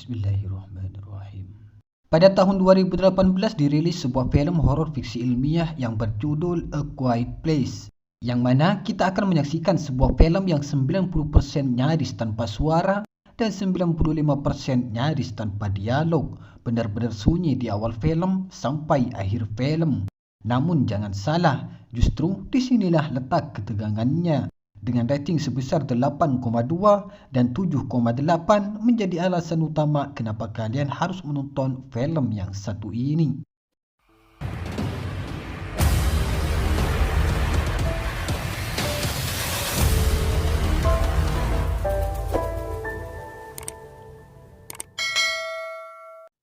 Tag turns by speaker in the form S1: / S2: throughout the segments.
S1: Bismillahirrahmanirrahim. Pada tahun 2018 dirilis sebuah film horor fiksi ilmiah yang berjudul A Quiet Place, yang mana kita akan menyaksikan sebuah film yang 90% nyaris tanpa suara dan 95% nyaris tanpa dialog. Benar-benar sunyi di awal film sampai akhir film. Namun jangan salah, justru disinilah letak ketegangannya. Dengan rating sebesar 8,2 dan 7,8 menjadi alasan utama kenapa kalian harus menonton film yang satu ini.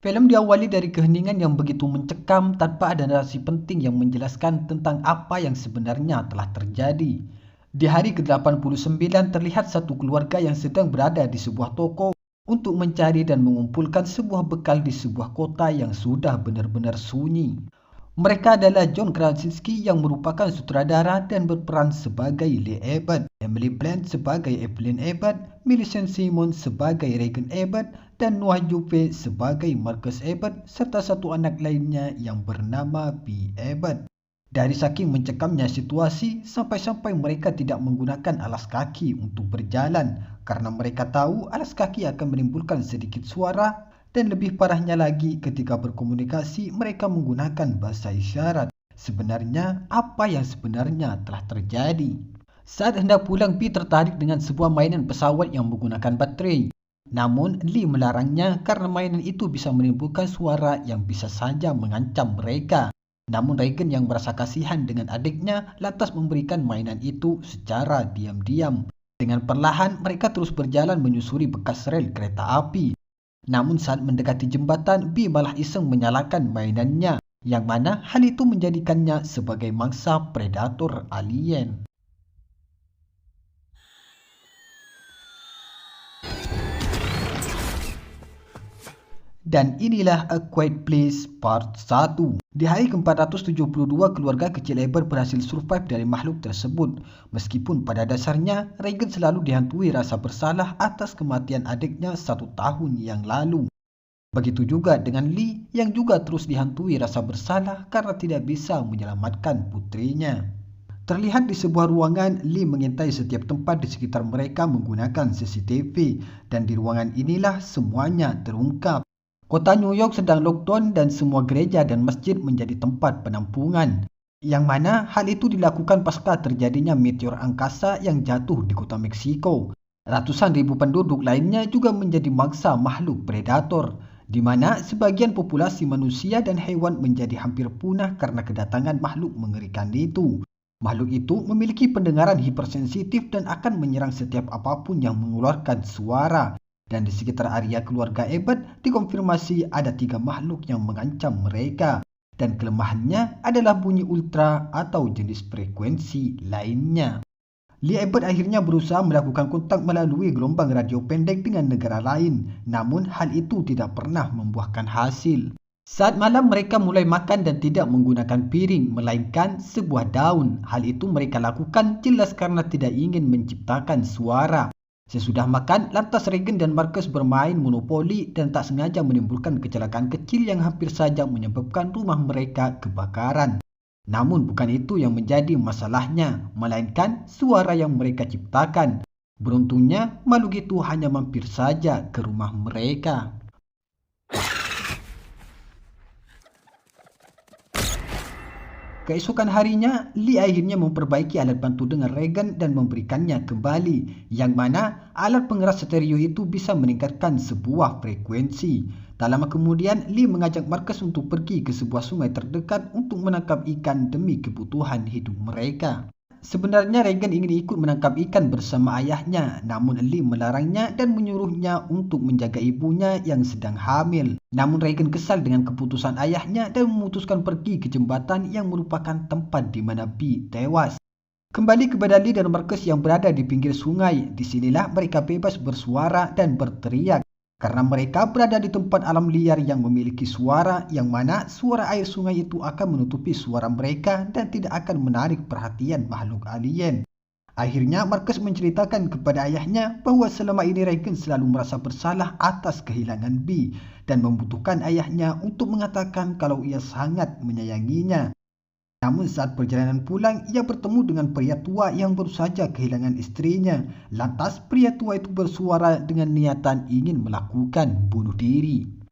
S1: Film diawali dari keheningan yang begitu mencekam tanpa ada narasi penting yang menjelaskan tentang apa yang sebenarnya telah terjadi. Di hari ke-89 terlihat satu keluarga yang sedang berada di sebuah toko untuk mencari dan mengumpulkan sebuah bekal di sebuah kota yang sudah benar-benar sunyi. Mereka adalah John Krasinski yang merupakan sutradara dan berperan sebagai Lee Abbott, Emily Blunt sebagai Evelyn Abbott, Millicent Simmonds sebagai Regan Abbott, dan Noah Jupe sebagai Marcus Abbott, serta satu anak lainnya yang bernama B. Abbott. Dari saking mencekamnya situasi, sampai-sampai mereka tidak menggunakan alas kaki untuk berjalan karena mereka tahu alas kaki akan menimbulkan sedikit suara, dan lebih parahnya lagi ketika berkomunikasi mereka menggunakan bahasa isyarat. Sebenarnya, apa yang sebenarnya telah terjadi? Saat hendak pulang, B tertarik dengan sebuah mainan pesawat yang menggunakan baterai. Namun, Lee melarangnya karena mainan itu bisa menimbulkan suara yang bisa saja mengancam mereka. Namun Regan yang merasa kasihan dengan adiknya lantas memberikan mainan itu secara diam-diam. Dengan perlahan mereka terus berjalan menyusuri bekas rel kereta api. Namun saat mendekati jembatan, B malah iseng menyalakan mainannya, yang mana hal itu menjadikannya sebagai mangsa predator alien. Dan inilah A Quiet Place Part 1. Di hari ke-472, keluarga kecil Abbott berhasil survive dari makhluk tersebut. Meskipun pada dasarnya, Regan selalu dihantui rasa bersalah atas kematian adiknya 1 tahun yang lalu. Begitu juga dengan Lee yang juga terus dihantui rasa bersalah karena tidak bisa menyelamatkan putrinya. Terlihat di sebuah ruangan, Lee mengintai setiap tempat di sekitar mereka menggunakan CCTV, dan di ruangan inilah semuanya terungkap. Kota New York sedang lockdown dan semua gereja dan masjid menjadi tempat penampungan. Yang mana hal itu dilakukan pasca terjadinya meteor angkasa yang jatuh di kota Meksiko. Ratusan ribu penduduk lainnya juga menjadi mangsa makhluk predator, di mana sebagian populasi manusia dan hewan menjadi hampir punah karena kedatangan makhluk mengerikan itu. Makhluk itu memiliki pendengaran hipersensitif dan akan menyerang setiap apapun yang mengeluarkan suara. Dan di sekitar area keluarga Abbott dikonfirmasi ada 3 makhluk yang mengancam mereka. Dan kelemahannya adalah bunyi ultra atau jenis frekuensi lainnya. Lee Abbott akhirnya berusaha melakukan kontak melalui gelombang radio pendek dengan negara lain. Namun hal itu tidak pernah membuahkan hasil. Saat malam mereka mulai makan dan tidak menggunakan piring melainkan sebuah daun. Hal itu mereka lakukan jelas karena tidak ingin menciptakan suara. Sesudah makan, lantas Regan dan Marcus bermain monopoli dan tak sengaja menimbulkan kecelakaan kecil yang hampir saja menyebabkan rumah mereka kebakaran. Namun bukan itu yang menjadi masalahnya, melainkan suara yang mereka ciptakan. Beruntungnya, makhluk itu hanya mampir saja ke rumah mereka. Keesokan harinya, Lee akhirnya memperbaiki alat bantu dengar Regan dan memberikannya kembali, yang mana alat pengeras stereo itu bisa meningkatkan sebuah frekuensi. Tak lama kemudian, Lee mengajak Marcus untuk pergi ke sebuah sungai terdekat untuk menangkap ikan demi kebutuhan hidup mereka. Sebenarnya Regan ingin ikut menangkap ikan bersama ayahnya, namun Lee melarangnya dan menyuruhnya untuk menjaga ibunya yang sedang hamil. Namun Regan kesal dengan keputusan ayahnya dan memutuskan pergi ke jembatan yang merupakan tempat di mana B tewas. Kembali kepada Lee dan Marcus yang berada di pinggir sungai, disinilah mereka bebas bersuara dan berteriak. Karena mereka berada di tempat alam liar yang memiliki suara, yang mana suara air sungai itu akan menutupi suara mereka dan tidak akan menarik perhatian makhluk alien. Akhirnya Marcus menceritakan kepada ayahnya bahwa selama ini Regan selalu merasa bersalah atas kehilangan B dan membutuhkan ayahnya untuk mengatakan kalau ia sangat menyayanginya. Namun saat perjalanan pulang, ia bertemu dengan pria tua yang baru saja kehilangan istrinya. Lantas pria tua itu bersuara dengan niatan ingin melakukan bunuh diri.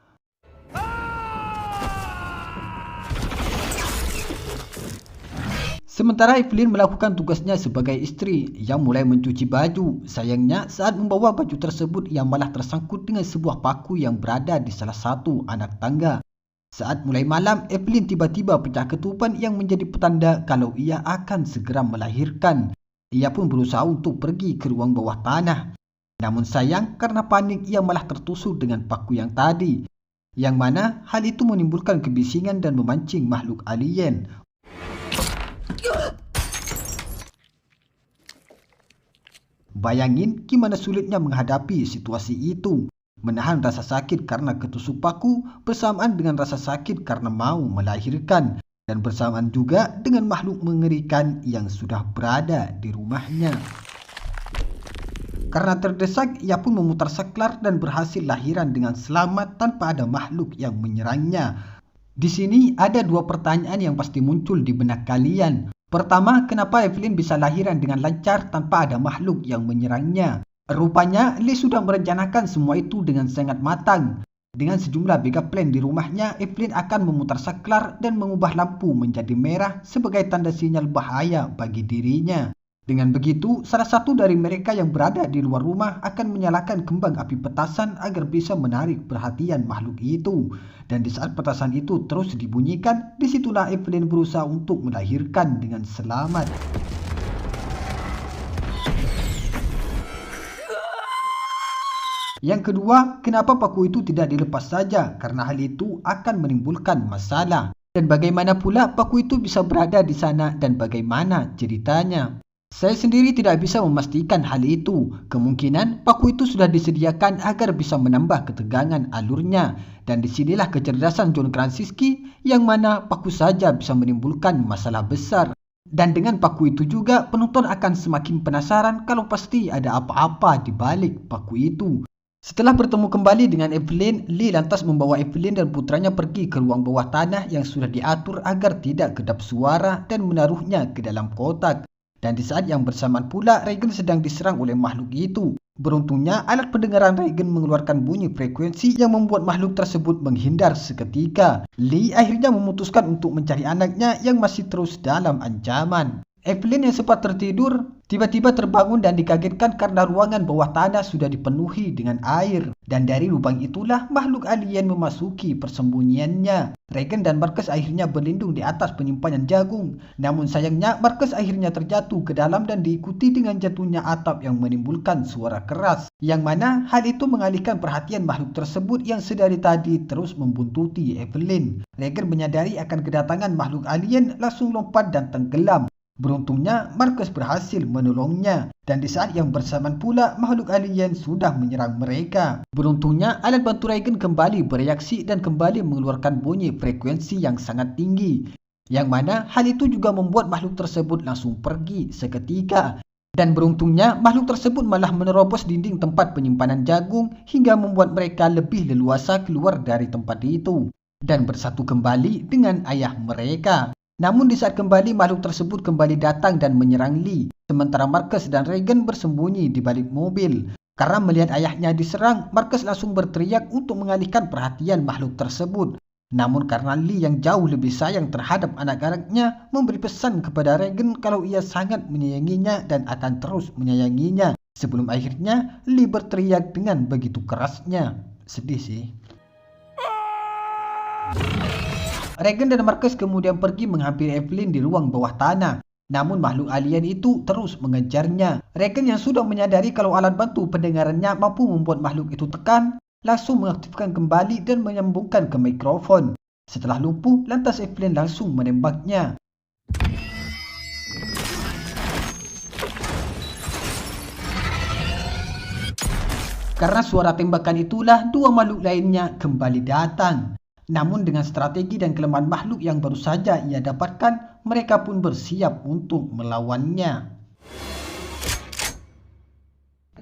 S1: Sementara Evelyn melakukan tugasnya sebagai istri yang mulai mencuci baju. Sayangnya saat membawa baju tersebut ia malah tersangkut dengan sebuah paku yang berada di salah satu anak tangga. Saat mulai malam, Evelyn tiba-tiba pecah ketuban yang menjadi petanda kalau ia akan segera melahirkan. Ia pun berusaha untuk pergi ke ruang bawah tanah. Namun sayang karena panik ia malah tertusuk dengan paku yang tadi. Yang mana hal itu menimbulkan kebisingan dan memancing makhluk alien. Bayangin gimana sulitnya menghadapi situasi itu. Menahan rasa sakit karena ketusuk paku bersamaan dengan rasa sakit karena mau melahirkan. Dan bersamaan juga dengan makhluk mengerikan yang sudah berada di rumahnya. Karena terdesak, ia pun memutar saklar dan berhasil lahiran dengan selamat tanpa ada makhluk yang menyerangnya. Di sini ada dua pertanyaan yang pasti muncul di benak kalian. Pertama, kenapa Evelyn bisa lahiran dengan lancar tanpa ada makhluk yang menyerangnya? Rupanya, Lee sudah merencanakan semua itu dengan sangat matang. Dengan sejumlah backup plan di rumahnya, Evelyn akan memutar saklar dan mengubah lampu menjadi merah sebagai tanda sinyal bahaya bagi dirinya. Dengan begitu, salah satu dari mereka yang berada di luar rumah akan menyalakan kembang api petasan agar bisa menarik perhatian makhluk itu. Dan di saat petasan itu terus dibunyikan, disitulah Evelyn berusaha untuk melahirkan dengan selamat. Yang kedua, kenapa paku itu tidak dilepas saja? Karena hal itu akan menimbulkan masalah. Dan bagaimana pula paku itu bisa berada di sana dan bagaimana ceritanya? Saya sendiri tidak bisa memastikan hal itu. Kemungkinan paku itu sudah disediakan agar bisa menambah ketegangan alurnya. Dan disinilah kecerdasan John Krasinski yang mana paku saja bisa menimbulkan masalah besar. Dan dengan paku itu juga penonton akan semakin penasaran kalau pasti ada apa-apa di balik paku itu. Setelah bertemu kembali dengan Evelyn, Lee lantas membawa Evelyn dan putranya pergi ke ruang bawah tanah yang sudah diatur agar tidak kedap suara dan menaruhnya ke dalam kotak. Dan di saat yang bersamaan pula, Regan sedang diserang oleh makhluk itu. Beruntungnya, alat pendengaran Regan mengeluarkan bunyi frekuensi yang membuat makhluk tersebut menghindar seketika. Lee akhirnya memutuskan untuk mencari anaknya yang masih terus dalam ancaman. Evelyn yang sempat tertidur, tiba-tiba terbangun dan dikagetkan karena ruangan bawah tanah sudah dipenuhi dengan air. Dan dari lubang itulah makhluk alien memasuki persembunyiannya. Regan dan Marcus akhirnya berlindung di atas penyimpanan jagung. Namun sayangnya Marcus akhirnya terjatuh ke dalam dan diikuti dengan jatuhnya atap yang menimbulkan suara keras. Yang mana hal itu mengalihkan perhatian makhluk tersebut yang sedari tadi terus membuntuti Evelyn. Regan menyadari akan kedatangan makhluk alien langsung lompat dan tenggelam. Beruntungnya Marcus berhasil menolongnya dan di saat yang bersamaan pula makhluk alien sudah menyerang mereka. Beruntungnya alat bantu Regan kembali bereaksi dan kembali mengeluarkan bunyi frekuensi yang sangat tinggi. Yang mana hal itu juga membuat makhluk tersebut langsung pergi seketika. Dan beruntungnya makhluk tersebut malah menerobos dinding tempat penyimpanan jagung hingga membuat mereka lebih leluasa keluar dari tempat itu dan bersatu kembali dengan ayah mereka. Namun di saat kembali makhluk tersebut kembali datang dan menyerang Lee. Sementara Marcus dan Regan bersembunyi di balik mobil. Karena melihat ayahnya diserang, Marcus langsung berteriak untuk mengalihkan perhatian makhluk tersebut. Namun karena Lee yang jauh lebih sayang terhadap anak-anaknya, memberi pesan kepada Regan kalau ia sangat menyayanginya dan akan terus menyayanginya. Sebelum akhirnya Lee berteriak dengan begitu kerasnya. Sedih sih. Regan dan Marcus kemudian pergi menghampiri Evelyn di ruang bawah tanah. Namun makhluk alien itu terus mengejarnya. Regan yang sudah menyadari kalau alat bantu pendengarannya mampu membuat makhluk itu tekan, langsung mengaktifkan kembali dan menyambungkan ke mikrofon. Setelah lumpuh, lantas Evelyn langsung menembaknya. Karena suara tembakan itulah dua makhluk lainnya kembali datang. Namun dengan strategi dan kelemahan makhluk yang baru saja ia dapatkan, mereka pun bersiap untuk melawannya.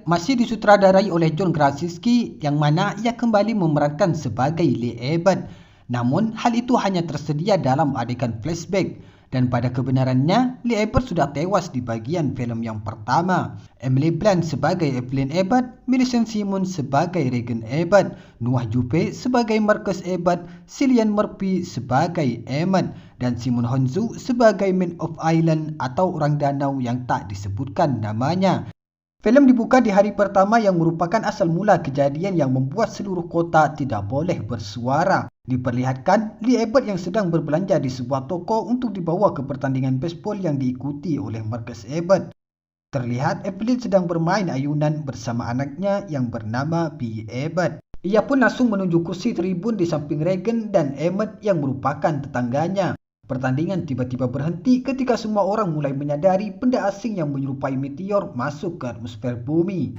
S1: masih disutradarai oleh John Krasinski yang mana ia kembali memerankan sebagai Lee Abbott. Namun hal itu hanya tersedia dalam adegan flashback dan pada kebenarannya Lee Abbott sudah tewas di bagian film yang pertama. Emily Blunt sebagai Evelyn Abbott, Millicent Simmons sebagai Regan Abbott, Noah Jupe sebagai Marcus Abbott, Cillian Murphy sebagai Emmett, dan Simon Honzu sebagai Man of Island atau orang danau yang tak disebutkan namanya. Film dibuka di hari pertama yang merupakan asal mula kejadian yang membuat seluruh kota tidak boleh bersuara. Diperlihatkan Lee Abbott yang sedang berbelanja di sebuah toko untuk dibawa ke pertandingan baseball yang diikuti oleh Marcus Abbott. Terlihat Evelyn sedang bermain ayunan bersama anaknya yang bernama B. Abbott. Ia pun langsung menuju kursi tribun di samping Regan dan Emmett yang merupakan tetangganya. Pertandingan tiba-tiba berhenti ketika semua orang mulai menyadari benda asing yang menyerupai meteor masuk ke atmosfer bumi.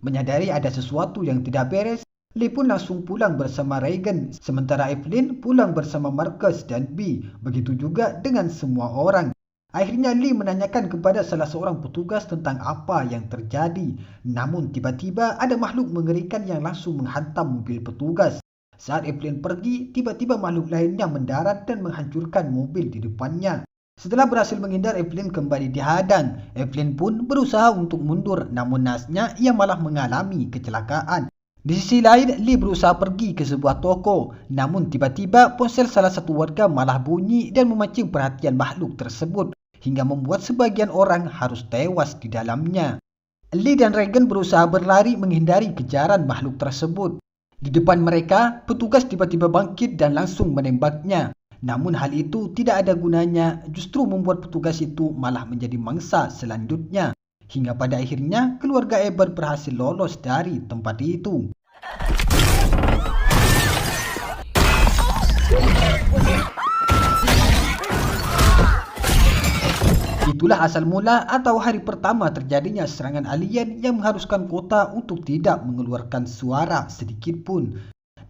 S1: Menyadari ada sesuatu yang tidak beres, Lee pun langsung pulang bersama Regan, sementara Evelyn pulang bersama Marcus dan B. Begitu juga dengan semua orang. Akhirnya Lee menanyakan kepada salah seorang petugas tentang apa yang terjadi. Namun tiba-tiba ada makhluk mengerikan yang langsung menghantam mobil petugas. Saat Evelyn pergi, tiba-tiba makhluk lainnya mendarat dan menghancurkan mobil di depannya. Setelah berhasil menghindar, Evelyn kembali dihadang. Evelyn pun berusaha untuk mundur, namun naasnya ia malah mengalami kecelakaan. Di sisi lain, Lee berusaha pergi ke sebuah toko. Namun tiba-tiba ponsel salah satu warga malah bunyi dan memancing perhatian makhluk tersebut, hingga membuat sebagian orang harus tewas di dalamnya. Lee dan Regan berusaha berlari menghindari kejaran makhluk tersebut. Di depan mereka, petugas tiba-tiba bangkit dan langsung menembaknya. Namun hal itu tidak ada gunanya, justru membuat petugas itu malah menjadi mangsa selanjutnya. Hingga pada akhirnya keluarga Abbott berhasil lolos dari tempat itu. Itulah asal mula atau hari pertama terjadinya serangan alien yang mengharuskan kota untuk tidak mengeluarkan suara sedikit pun.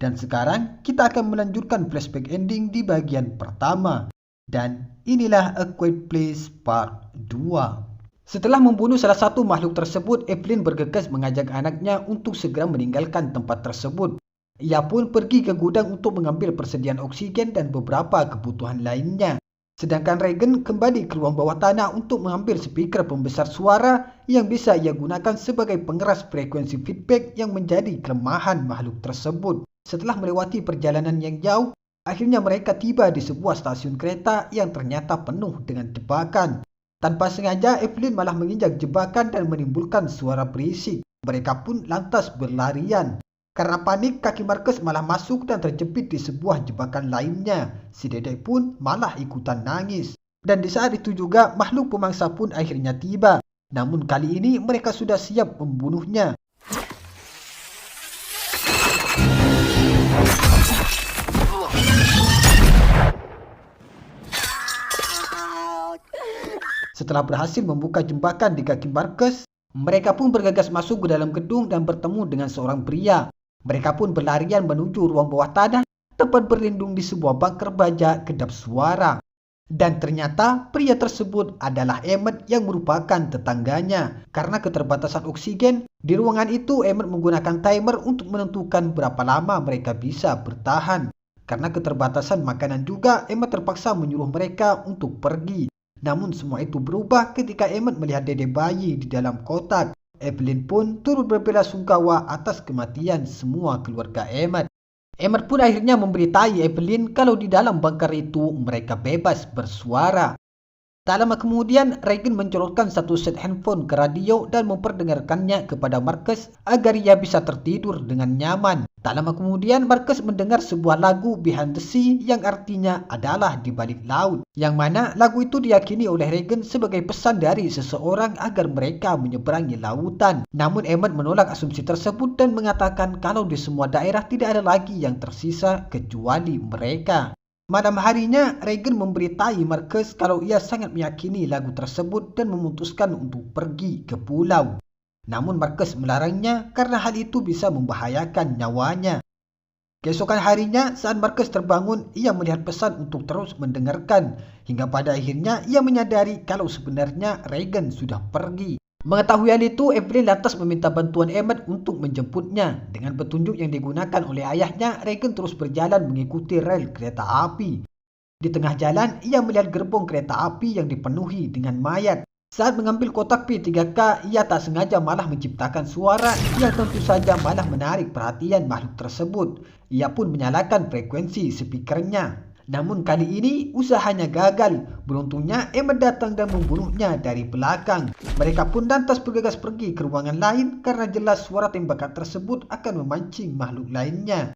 S1: Dan sekarang kita akan melanjutkan flashback ending di bagian pertama. Dan inilah A Quiet Place Part 2. Setelah membunuh salah satu makhluk tersebut, Evelyn bergegas mengajak anaknya untuk segera meninggalkan tempat tersebut. Ia pun pergi ke gudang untuk mengambil persediaan oksigen dan beberapa kebutuhan lainnya. Sedangkan Regan kembali ke ruang bawah tanah untuk mengambil speaker pembesar suara yang bisa ia gunakan sebagai pengeras frekuensi feedback yang menjadi kelemahan makhluk tersebut. Setelah melewati perjalanan yang jauh, akhirnya mereka tiba di sebuah stasiun kereta yang ternyata penuh dengan jebakan. Tanpa sengaja, Evelyn malah menginjak jebakan dan menimbulkan suara berisik. Mereka pun lantas berlarian. Karena panik, kaki Marcus malah masuk dan terjepit di sebuah jebakan lainnya. Si dedek pun malah ikutan nangis. Dan di saat itu juga, makhluk pemangsa pun akhirnya tiba. Namun kali ini mereka sudah siap membunuhnya. Setelah berhasil membuka jebakan di kaki Marcus, mereka pun bergegas masuk ke dalam gedung dan bertemu dengan seorang pria. Mereka pun berlarian menuju ruang bawah tanah, tempat berlindung di sebuah bunker baja kedap suara. Dan ternyata pria tersebut adalah Emmett yang merupakan tetangganya. Karena keterbatasan oksigen, di ruangan itu Emmett menggunakan timer untuk menentukan berapa lama mereka bisa bertahan. Karena keterbatasan makanan juga, Emmett terpaksa menyuruh mereka untuk pergi. Namun semua itu berubah ketika Emmett melihat dede bayi di dalam kotak. Evelyn pun turut berbelasungkawa atas kematian semua keluarga Emmett. Emmett pun akhirnya memberitahu Evelyn kalau di dalam bunker itu mereka bebas bersuara. Tak lama kemudian, Regan mencolokkan satu set handphone ke radio dan memperdengarkannya kepada Marcus agar ia bisa tertidur dengan nyaman. Tak lama kemudian, Marcus mendengar sebuah lagu Behind the Sea yang artinya adalah di balik laut. Yang mana lagu itu diyakini oleh Regan sebagai pesan dari seseorang agar mereka menyeberangi lautan. Namun Emmett menolak asumsi tersebut dan mengatakan kalau di semua daerah tidak ada lagi yang tersisa kecuali mereka. Malam harinya, Regan memberitahu Marcus kalau ia sangat meyakini lagu tersebut dan memutuskan untuk pergi ke pulau. Namun Marcus melarangnya karena hal itu bisa membahayakan nyawanya. Keesokan harinya saat Marcus terbangun, ia melihat pesan untuk terus mendengarkan. Hingga pada akhirnya ia menyadari kalau sebenarnya Regan sudah pergi. Mengetahui hal itu, Evelyn lantas meminta bantuan Emmett untuk menjemputnya. Dengan petunjuk yang digunakan oleh ayahnya, Regan terus berjalan mengikuti rel kereta api. Di tengah jalan, ia melihat gerbong kereta api yang dipenuhi dengan mayat. Saat mengambil kotak P3K, ia tak sengaja malah menciptakan suara yang tentu saja malah menarik perhatian makhluk tersebut. Ia pun menyalakan frekuensi speakernya. Namun kali ini usahanya gagal. Beruntungnya Emmett datang dan membunuhnya dari belakang. Mereka pun lantas bergegas pergi ke ruangan lain karena jelas suara tembakan tersebut akan memancing makhluk lainnya.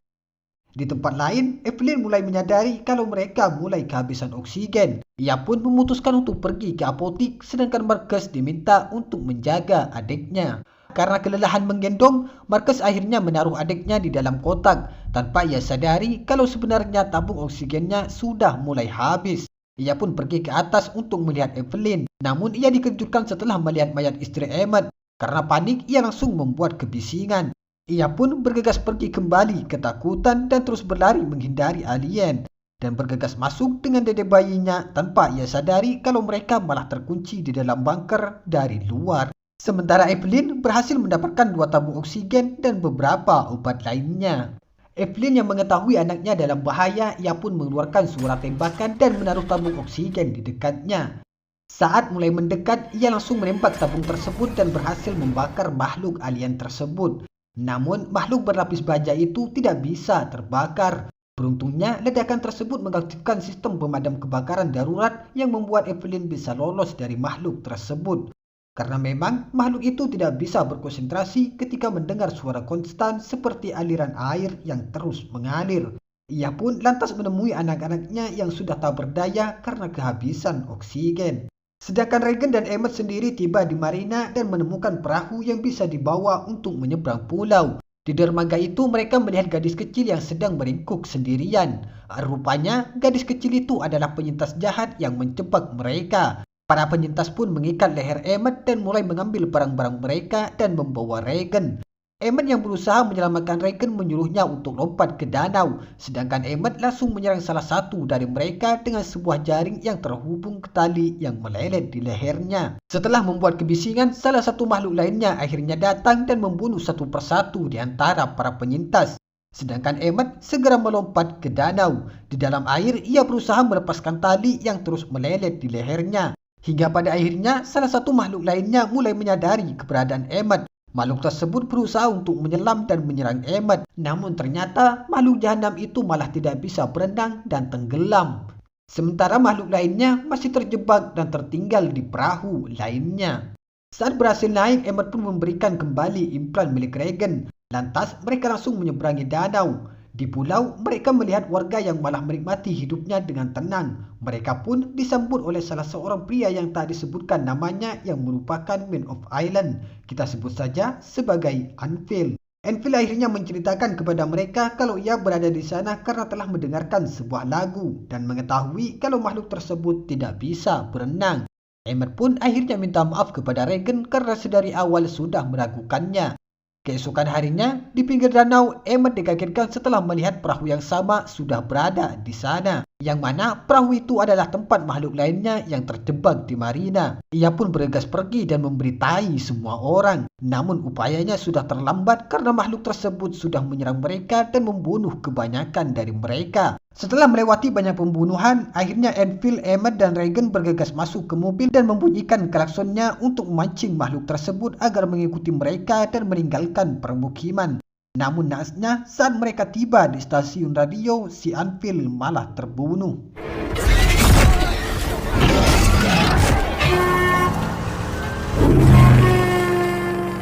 S1: Di tempat lain, Evelyn mulai menyadari kalau mereka mulai kehabisan oksigen. Ia pun memutuskan untuk pergi ke apotik, sedangkan Marcus diminta untuk menjaga adiknya. Karena kelelahan menggendong, Marcus akhirnya menaruh adiknya di dalam kotak, tanpa ia sadari kalau sebenarnya tabung oksigennya sudah mulai habis. Ia pun pergi ke atas untuk melihat Evelyn, namun ia dikejutkan setelah melihat mayat istri Emmett. Karena panik, ia langsung membuat kebisingan. Ia pun bergegas pergi kembali ketakutan dan terus berlari menghindari alien. Dan bergegas masuk dengan dede bayinya tanpa ia sadari kalau mereka malah terkunci di dalam bunker dari luar. Sementara Evelyn berhasil mendapatkan 2 tabung oksigen dan beberapa obat lainnya. Evelyn yang mengetahui anaknya dalam bahaya, ia pun mengeluarkan suara tembakan dan menaruh tabung oksigen di dekatnya. Saat mulai mendekat, ia langsung menembak tabung tersebut dan berhasil membakar makhluk alien tersebut. Namun, makhluk berlapis baja itu tidak bisa terbakar. Beruntungnya, ledakan tersebut mengaktifkan sistem pemadam kebakaran darurat yang membuat Evelyn bisa lolos dari makhluk tersebut. Karena memang makhluk itu tidak bisa berkonsentrasi ketika mendengar suara konstan seperti aliran air yang terus mengalir. Ia pun lantas menemui anak-anaknya yang sudah tak berdaya karena kehabisan oksigen. Sedangkan Regan dan Emmett sendiri tiba di marina dan menemukan perahu yang bisa dibawa untuk menyeberang pulau. Di dermaga itu mereka melihat gadis kecil yang sedang meringkuk sendirian. Rupanya gadis kecil itu adalah penyintas jahat yang menjebak mereka. Para penyintas pun mengikat leher Emmett dan mulai mengambil barang-barang mereka dan membawa Regan. Emmett yang berusaha menyelamatkan Regan menyuruhnya untuk lompat ke danau, sedangkan Emmett langsung menyerang salah satu dari mereka dengan sebuah jaring yang terhubung ke tali yang melelet di lehernya. Setelah membuat kebisingan, salah satu makhluk lainnya akhirnya datang dan membunuh satu persatu di antara para penyintas. Sedangkan Emmett segera melompat ke danau. Di dalam air, ia berusaha melepaskan tali yang terus melelet di lehernya. Hingga pada akhirnya, salah satu makhluk lainnya mulai menyadari keberadaan Emmett. Makhluk tersebut berusaha untuk menyelam dan menyerang Emmett. Namun ternyata makhluk jahanam itu malah tidak bisa berenang dan tenggelam. Sementara makhluk lainnya masih terjebak dan tertinggal di perahu lainnya. Saat berhasil naik, Emmett pun memberikan kembali implan milik Regan. Lantas mereka langsung menyeberangi danau. Di pulau, mereka melihat warga yang malah menikmati hidupnya dengan tenang. Mereka pun disambut oleh salah seorang pria yang tak disebutkan namanya yang merupakan Man of Island. Kita sebut saja sebagai Anvil. Anvil akhirnya menceritakan kepada mereka kalau ia berada di sana karena telah mendengarkan sebuah lagu dan mengetahui kalau makhluk tersebut tidak bisa berenang. Emmett pun akhirnya minta maaf kepada Regan karena sedari awal sudah meragukannya. Keesokan harinya, di pinggir danau, Emmett dikagetkan setelah melihat perahu yang sama sudah berada di sana. Yang mana perahu itu adalah tempat makhluk lainnya yang terjebak di marina. Ia pun bergegas pergi dan memberitahi semua orang. Namun upayanya sudah terlambat karena makhluk tersebut sudah menyerang mereka dan membunuh kebanyakan dari mereka. Setelah melewati banyak pembunuhan, akhirnya Anvil, Emmett, dan Regan bergegas masuk ke mobil dan membunyikan klaksonnya untuk memancing makhluk tersebut agar mengikuti mereka dan meninggalkan permukiman. Namun naasnya saat mereka tiba di stasiun radio, si Anvil malah terbunuh.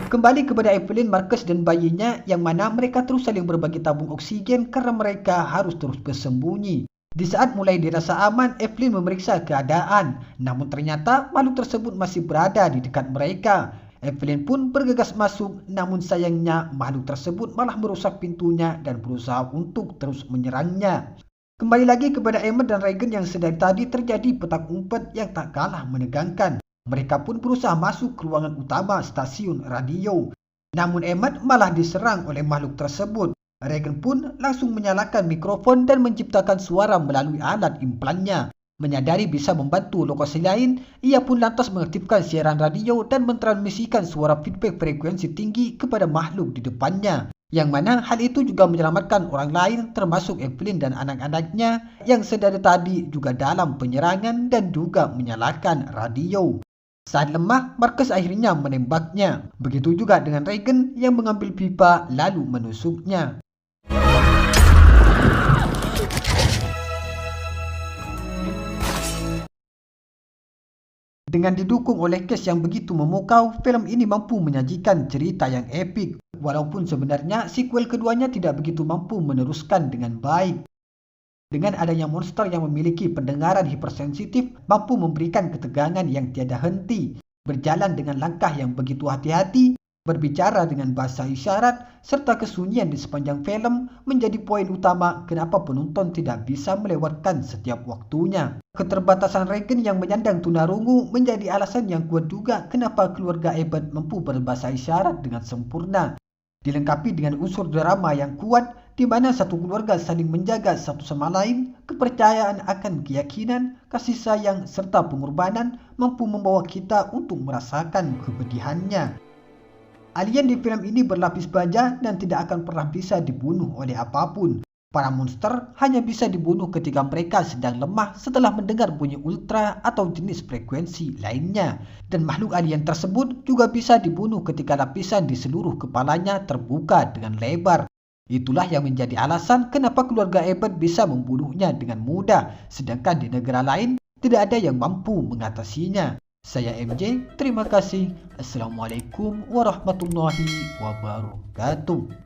S1: Kembali kepada Evelyn, Marcus dan bayinya yang mana mereka terus saling berbagi tabung oksigen karena mereka harus terus bersembunyi. Di saat mulai dirasa aman, Evelyn memeriksa keadaan. Namun ternyata makhluk tersebut masih berada di dekat mereka. Evelyn pun bergegas masuk, namun sayangnya makhluk tersebut malah merusak pintunya dan berusaha untuk terus menyerangnya. Kembali lagi kepada Emmett dan Regan yang sedari tadi terjadi petak umpet yang tak kalah menegangkan. Mereka pun berusaha masuk ke ruangan utama stasiun radio. Namun Emmett malah diserang oleh makhluk tersebut. Reagan pun langsung menyalakan mikrofon dan menciptakan suara melalui alat implannya. Menyadari bisa membantu lokasi lain, ia pun lantas mengaktifkan siaran radio dan mentransmisikan suara feedback frekuensi tinggi kepada makhluk di depannya. Yang mana hal itu juga menyelamatkan orang lain termasuk Evelyn dan anak-anaknya yang sedari tadi juga dalam penyerangan dan juga menyalakan radio. Saat lemah, Marcus akhirnya menembaknya. Begitu juga dengan Reagan yang mengambil pipa lalu menusuknya. Dengan didukung oleh cast yang begitu memukau, film ini mampu menyajikan cerita yang epik. Walaupun sebenarnya sequel keduanya tidak begitu mampu meneruskan dengan baik. Dengan adanya monster yang memiliki pendengaran hipersensitif, mampu memberikan ketegangan yang tiada henti. Berjalan dengan langkah yang begitu hati-hati, berbicara dengan bahasa isyarat, serta kesunyian di sepanjang film menjadi poin utama kenapa penonton tidak bisa melewatkan setiap waktunya. Keterbatasan Reagan yang menyandang tunarungu menjadi alasan yang kuat juga kenapa keluarga Abbott mampu berbahasa isyarat dengan sempurna. Dilengkapi dengan unsur drama yang kuat, di mana satu keluarga saling menjaga satu sama lain, kepercayaan akan keyakinan, kasih sayang, serta pengorbanan mampu membawa kita untuk merasakan kepedihannya. Alien di film ini berlapis baja dan tidak akan pernah bisa dibunuh oleh apapun. Para monster hanya bisa dibunuh ketika mereka sedang lemah setelah mendengar bunyi ultra atau jenis frekuensi lainnya. Dan makhluk alien tersebut juga bisa dibunuh ketika lapisan di seluruh kepalanya terbuka dengan lebar. Itulah yang menjadi alasan kenapa keluarga Abbott bisa membunuhnya dengan mudah, sedangkan di negara lain tidak ada yang mampu mengatasinya. Saya MJ, terima kasih. Assalamualaikum warahmatullahi wabarakatuh.